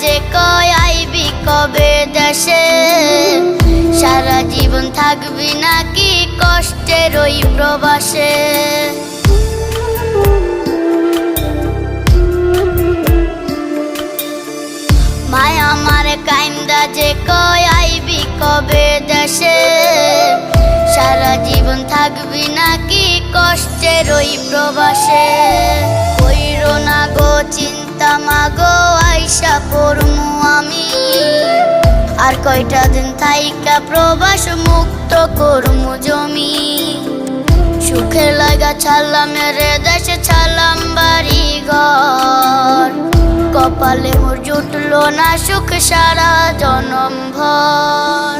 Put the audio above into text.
যে কয় আইবি কবে দেশে, সারা জীবন থাকবি নাকি কষ্টের ওই প্রবাসে। মায়া আমার কাইন্দা যে কয় আইবি কবে দেশে, সারা জীবন থাকবি নাকি কষ্টের ওই প্রবাসে। কইরো না গো চিন্তা মাগো আইসা পড়মু আমি, আর কয়টা দিন থাইকা প্রবাস মুক্ত করমু জমি। সুখে লাগা ছাড়লাম রে দেশে ছাড়লাম বাড়ি ঘর, কপালে মোর জুটলো না সুখ সারা জনম ভর।